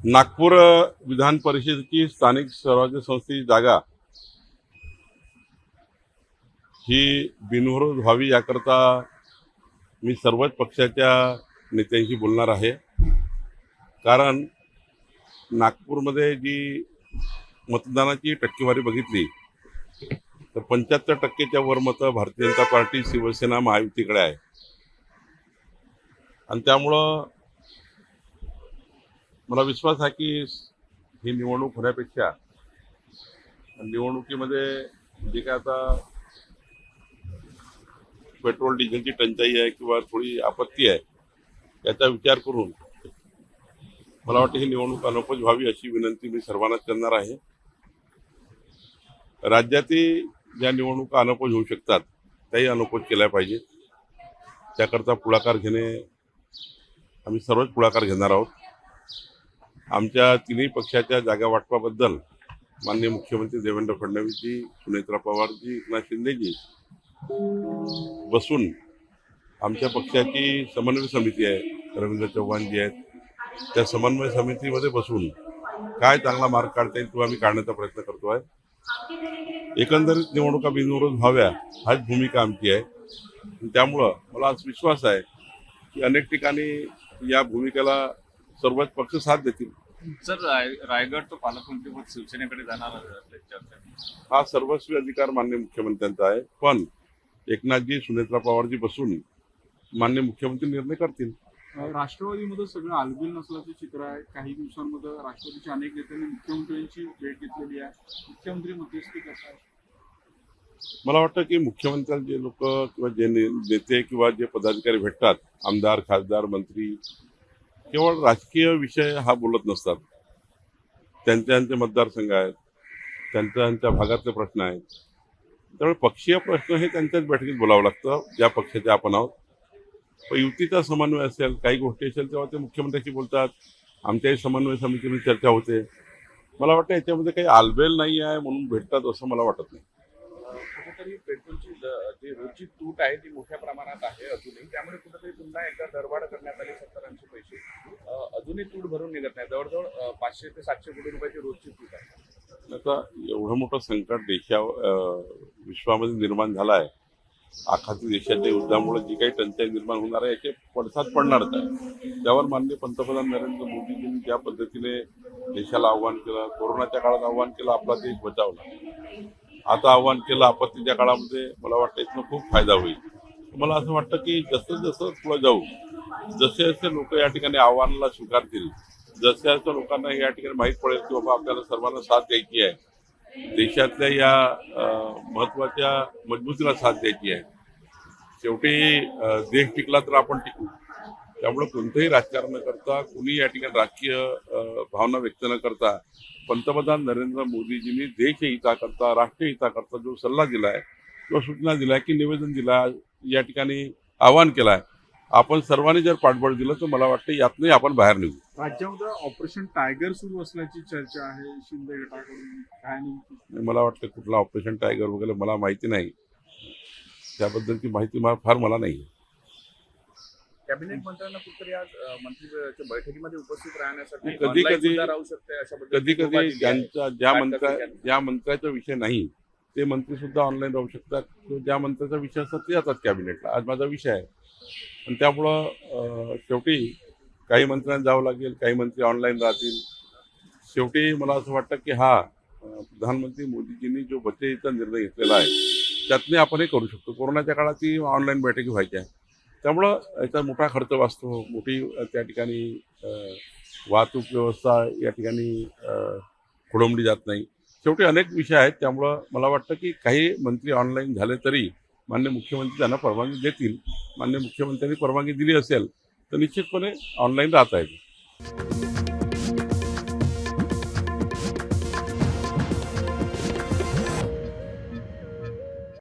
नागपूर विधान परिषदेची स्थानिक स्वराज्य संस्थेची जागा ही बिनविरोध व्हावी याकरता मी सर्वच पक्षाच्या नेत्यांशी बोलणार आहे. कारण नागपूरमध्ये जी मतदानाची टक्केवारी बघितली तर 75%च्या वर मतं भारतीय जनता पार्टी, शिवसेना, महायुतीकडे आहे. आणि त्यामुळं मला विश्वास आहे की ही निवडणूक होण्यापेक्षा निवडणुकीमध्ये जे काय आता पेट्रोल डिझेलची टंचाई आहे किंवा थोडी आपत्ती आहे याचा विचार करून मला वाटतं ही निवडणूक अनौपच व्हावी अशी विनंती मी सर्वांनाच करणार आहे. राज्यातील ज्या निवडणुका अनौपच होऊ शकतात त्याही अनौपच केल्या पाहिजे. त्याकरता पुढाकार घेणे आम्ही सर्वच पुढाकार घेणार आहोत. आमच्या तिन्ही पक्षाच्या जागा वाटपाबद्दल माननीय मुख्यमंत्री देवेंद्र फडणवीसजी, सुनेत्रा पवारजी, एकनाथ शिंदेजी बसून आमच्या पक्षाची समन्वय समिती आहे, रवींद्र चव्हाणजी आहेत, त्या समन्वय समितीमध्ये बसून काय चांगला मार्ग काढता येईल तो आम्ही काढण्याचा प्रयत्न करतो आहे. एकंदरीत निवडणुका बिनविरोध व्हाव्या हाच भूमिका आमची आहे. त्यामुळं मला आज विश्वास आहे की अनेक ठिकाणी या भूमिकेला सर्वच पक्ष साथ देतील. सर, रायगड तो पालकमंत्रीपद शिवसेनेकडे जाणार चर्चा. हा सर्वस्वी अधिकार माननीय मुख्यमंत्र्यांचा आहे, पण एकनाथजी, सुनेत्रा पवारजी बसून माननीय मुख्यमंत्री निर्णय करतील. राष्ट्रवादीमध्ये सगळं आलबेल नसल्याचं चित्र आहे. काही दिवसांमध्ये राष्ट्रवादीच्या अनेक नेत्यांनी मुख्यमंत्र्यांची भेट घेतलेली आहे. मुख्यमंत्री मध्यस्थी करतात. मला वाटतं की मुख्यमंत्र्यांचे जे लोक किंवा जे नेते किंवा जे पदाधिकारी भेटतात, आमदार, खासदार, मंत्री, केवळ राजकीय विषय हा बोलत नसतात. त्यांचे मतदारसंघ आहेत, त्यांच्या भागातले प्रश्न आहेत. त्यामुळे पक्षीय प्रश्न हे त्यांच्याच बैठकीत बोलावं लागतं, ज्या पक्षाचे आपण आहोत. पण युतीचा समन्वय असेल, काही गोष्टी असेल तेव्हा ते मुख्यमंत्र्यांशी बोलतात. आमच्याही समन्वय समितीमध्ये चर्चा होते. मला वाटतं याच्यामध्ये काही आलबेल नाही आहे म्हणून भेटतात असं मला वाटत नाही. कुठेतरी पेट्रोलची जी रोजची तूट आहे ती मोठ्या प्रमाणात आहे अजूनही. त्यामुळे कुठेतरी पुन्हा एकदा दरवाढ करण्यात आली सरकारांचे पैसे. अजूनही तूट भरून निघत नाही. जवळजवळ 500 ते 700 कोटी रुपयाची रोजची तूट आहे. आता एवढं मोठं संकट विश्वामध्ये निर्माण झालं आहे. आखाती देशाच्या युद्धामुळे जी काही टंचाई निर्माण होणार आहे याचे पडसाद पडणारच आहे. त्यावर माननीय पंतप्रधान नरेंद्र मोदीजींनी ज्या पद्धतीने देशाला आव्हान केलं, कोरोनाच्या काळात आव्हान केलं, आपला देश बचावला, आता आव्हान केलं आपत्तीच्या काळामध्ये, मला वाटतं इथनं खूप फायदा होईल. मला असं वाटतं की जसं जसं पुढे जाऊ, जसे जसे लोक या ठिकाणी आव्हानाला स्वीकारतील, जसं जसं लोकांना या ठिकाणी माहीत पडेल की बाबा आपल्याला सर्वांना साथ द्यायची आहे, देशातल्या या महत्त्वाच्या मजबूतीला साथ द्यायची आहे. शेवटी देश टिकला तर आपण टिकू. त्यामुळे कोणतंही राजकारण न करता, कुणी या ठिकाणी राजकीय भावना व्यक्त न करता पंतप्रधान नरेंद्र मोदीजींनी देश हिताकरता, राष्ट्रीय हिताकरता जो सल्ला दिला आहे किंवा सूचना दिल्या की निवेदन दिला, या ठिकाणी आवाहन केलं आहे, आपण सर्वांनी जर पाठबळ दिलं तर मला वाटतं यातनंही आपण बाहेर निघू. राज्यामध्ये ऑपरेशन टायगर सुरू असल्याची चर्चा आहे शिंदे गटाकडून. काय नेमकी? मला वाटतं कुठला ऑपरेशन टायगर वगैरे मला माहिती नाही. त्याबद्दलची माहिती मला नाही. कॅबिनेट मंत्र्यांना कुठेतरी आज मंत्रिच्या बैठकीमध्ये उपस्थित राहण्यासाठी कधी कधी राहू शकते अशा पद्धतीने कधी ज्या मंत्र्याचा विषय नाही ते मंत्री सुद्धा ऑनलाईन राहू शकतात. ज्या मंत्र्याचा विषय असतात ते जातात कॅबिनेटला. आज माझा विषय आहे आणि त्यामुळं शेवटी काही मंत्र्यांना जावं लागेल, काही मंत्री ऑनलाईन राहतील. शेवटी मला असं वाटतं की हा प्रधानमंत्री मोदीजींनी जो बचतीचा निर्णय घेतलेला आहे त्यातने आपण हे करू शकतो. कोरोनाच्या काळात ही ऑनलाईन बैठकी व्हायच्या, त्यामुळं याचा मोठा खर्च वाचतो, मोठी त्या ठिकाणी वाहतूक व्यवस्था या ठिकाणी खोळंबली जात नाही. शेवटी अनेक विषय आहेत. त्यामुळं मला वाटतं की काही मंत्री ऑनलाईन झाले तरी माननीय मुख्यमंत्री त्यांना परवानगी देतील. माननीय मुख्यमंत्र्यांनी परवानगी दिली असेल तर निश्चितपणे ऑनलाईन राहता येईल.